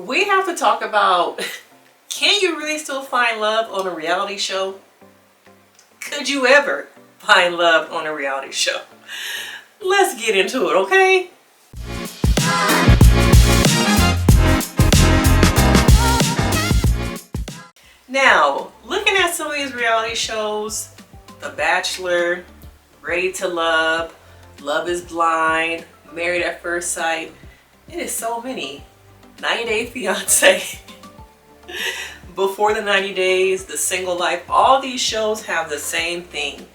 we have to talk about, can you really still find love on a reality show? Could you ever find love on a reality show? Let's get into it, okay? Now, looking at some of these reality shows, The Bachelor, Ready to Love, Love is Blind, Married at First Sight, it is so many. 90 Day Fiancé, Before the 90 Days, The Single Life, all these shows have the same thing.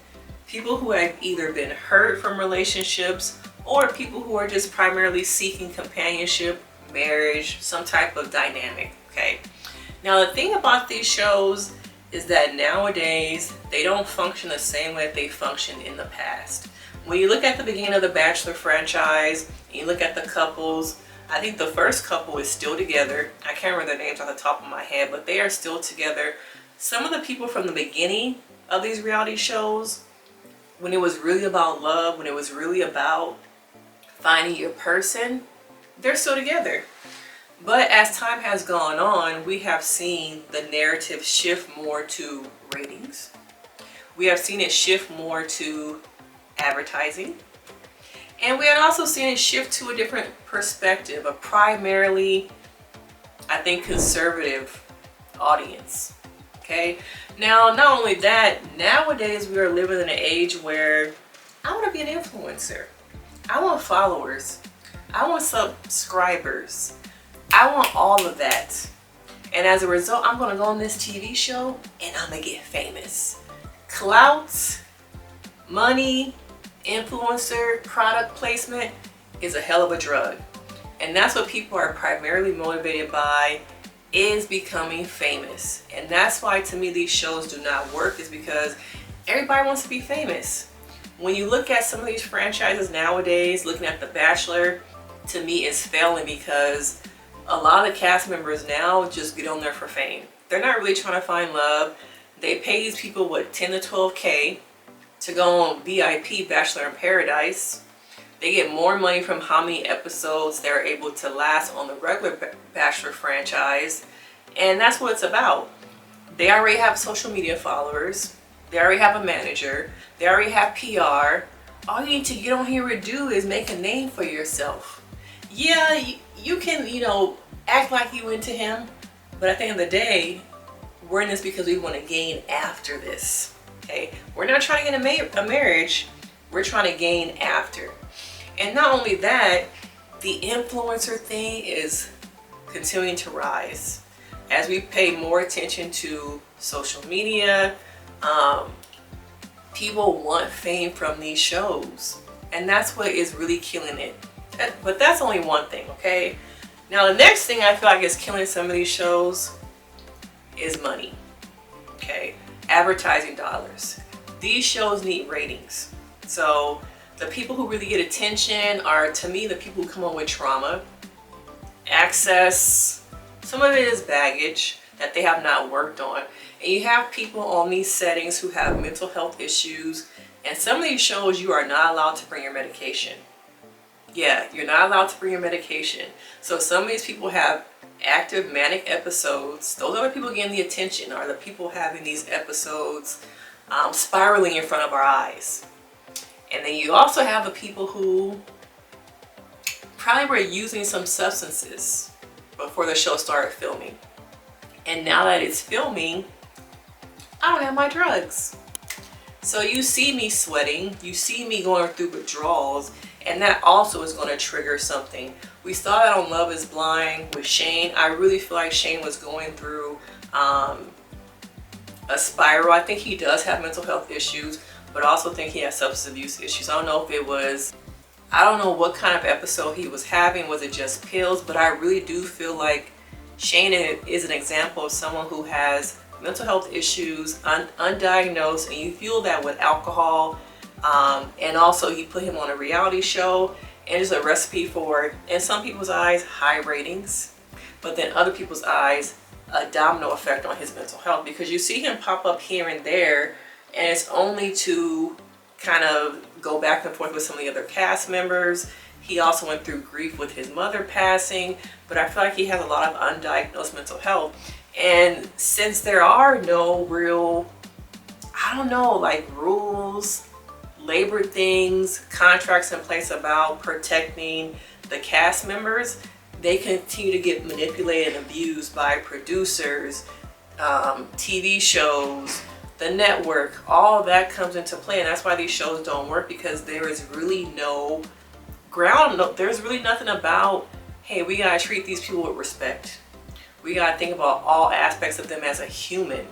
People who have either been hurt from relationships or people who are just primarily seeking companionship, marriage, some type of dynamic, okay? Now the thing about these shows is that nowadays they don't function the same way that they functioned in the past. When you look at the beginning of the Bachelor franchise, and you look at the couples, I think the first couple is still together. I can't remember their names off the top of my head, but they are still together. Some of the people from the beginning of these reality shows, when it was really about love, when it was really about finding your person, they're still together. But as time has gone on, we have seen the narrative shift more to ratings. We have seen it shift more to advertising. And we had also seen it shift to a different perspective, a primarily, I think, conservative audience. Okay? Now, not only that, nowadays we are living in an age where I want to be an influencer. I want followers. I want subscribers. I want all of that. And as a result, I'm going to go on this TV show and I'm going to get famous. Clout, money, influencer, product placement is a hell of a drug. And that's what people are primarily motivated by, is becoming famous. And that's why, to me, these shows do not work, is because everybody wants to be famous. When you look at some of these franchises nowadays, looking at The Bachelor, to me is failing because a lot of the cast members now just get on there for fame. They're not really trying to find love. They pay these people, what, 10 to 12K to go on VIP Bachelor in Paradise. They get more money from how many episodes they're able to last on the regular Bachelor franchise. And that's what it's about. They already have social media followers. They already have a manager. They already have PR. All you need to get on here and do is make a name for yourself. Yeah, you can, act like you into him. But at the end of the day, we're in this because we want to gain after this. Okay? We're not trying to get a marriage. We're trying to gain after. And not only that, the influencer thing is continuing to rise. As we pay more attention to social media, people want fame from these shows. And that's what is really killing it. But that's only one thing, okay? Now the next thing I feel like is killing some of these shows is money, okay? Advertising dollars. These shows need ratings. So the people who really get attention are, to me, the people who come on with trauma, access. Some of it is baggage that they have not worked on. And you have people on these settings who have mental health issues. And some of these shows, you are not allowed to bring your medication. Yeah, you're not allowed to bring your medication. So some of these people have active manic episodes. Those are the people getting the attention, are the people having these episodes spiraling in front of our eyes. And then you also have the people who probably were using some substances before the show started filming. And now that it's filming, I don't have my drugs. So you see me sweating, you see me going through withdrawals, and that also is going to trigger something. We saw that on Love is Blind with Shane. I really feel like Shane was going through a spiral. I think he does have mental health issues, but I also think he has substance abuse issues. I don't know if it was, I don't know what kind of episode he was having. Was it just pills? But I really do feel like Shane is an example of someone who has mental health issues, undiagnosed, and you feel that with alcohol. And also you put him on a reality show, and it's a recipe for, in some people's eyes, high ratings, but then other people's eyes, a domino effect on his mental health, because you see him pop up here and there, and it's only to kind of go back and forth with some of the other cast members. He also went through grief with his mother passing, but I feel like he has a lot of undiagnosed mental health. And since there are no real, I don't know, like rules, labor things, contracts in place about protecting the cast members, they continue to get manipulated and abused by producers, TV shows, the network. All that comes into play, and that's why these shows don't work, because there is really no ground. There's really nothing about, hey, we gotta treat these people with respect. We gotta think about all aspects of them as a human.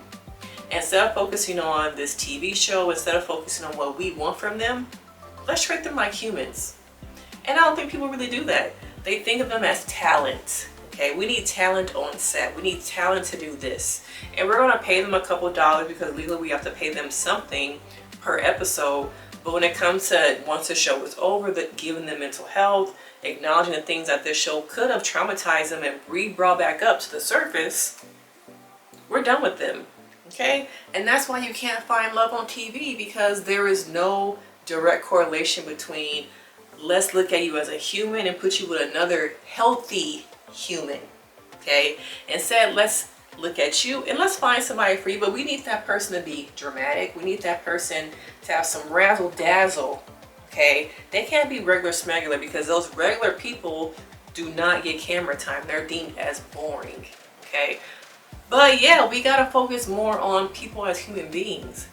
Instead of focusing on this TV show, instead of focusing on what we want from them, let's treat them like humans. And I don't think people really do that. They think of them as talent. Okay, we need talent on set. We need talent to do this. And we're gonna pay them a couple dollars because legally we have to pay them something per episode. But when it comes to once the show is over, giving them mental health, acknowledging the things that this show could have traumatized them and brought back up to the surface, we're done with them. Okay? And that's why you can't find love on TV, because there is no direct correlation between let's look at you as a human and put you with another healthy human. Okay? Instead, let's look at you and let's find somebody for you, but we need that person to be dramatic. We need that person to have some razzle dazzle. Okay? They can't be regular smegular, because those regular people do not get camera time. They're deemed as boring. Okay? But yeah, we gotta focus more on people as human beings.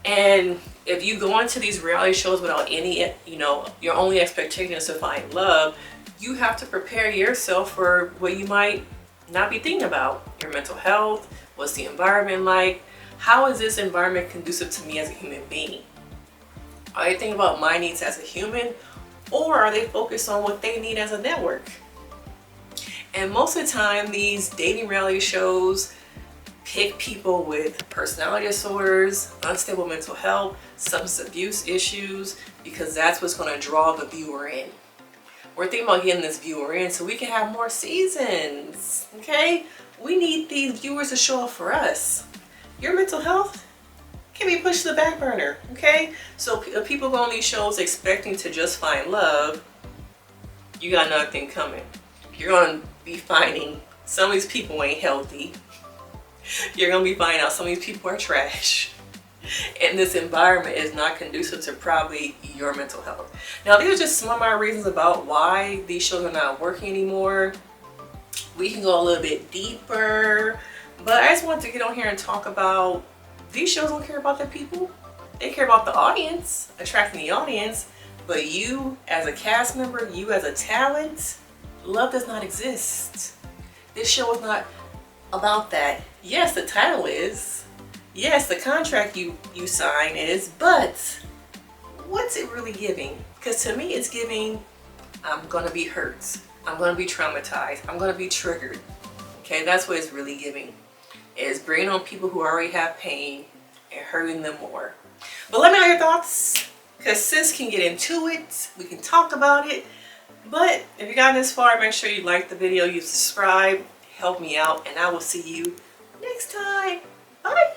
And if you go into these reality shows without any, your only expectation is to find love, you have to prepare yourself for what you might not be thinking about. Your mental health, what's the environment like? How is this environment conducive to me as a human being? Are they thinking about my needs as a human, or are they focused on what they need as a network? And most of the time, these dating reality shows pick people with personality disorders, unstable mental health, substance abuse issues, because that's what's going to draw the viewer in. We're thinking about getting this viewer in so we can have more seasons. Okay? We need these viewers to show up for us. Your mental health can be pushed to the back burner. Okay? So if people go on these shows expecting to just find love, you got another thing coming. You're going to be finding some of these people ain't healthy. You're going to be finding out some of these people are trash. And this environment is not conducive to probably your mental health. Now, these are just some of my reasons about why these shows are not working anymore. We can go a little bit deeper, but I just wanted to get on here and talk about these shows don't care about their people. They care about the audience, attracting the audience. But you as a cast member, you as a talent, love does not exist. This show is not about that. Yes, the title is. Yes, the contract you sign is, but what's it really giving? Because to me, it's giving, I'm gonna be hurt. I'm gonna be traumatized. I'm gonna be triggered. Okay, that's what it's really giving. It's bringing on people who already have pain and hurting them more. But let me know your thoughts, because sis can get into it. We can talk about it. But if you got this far, make sure you like the video, you subscribe, help me out, and I will see you next time. Bye.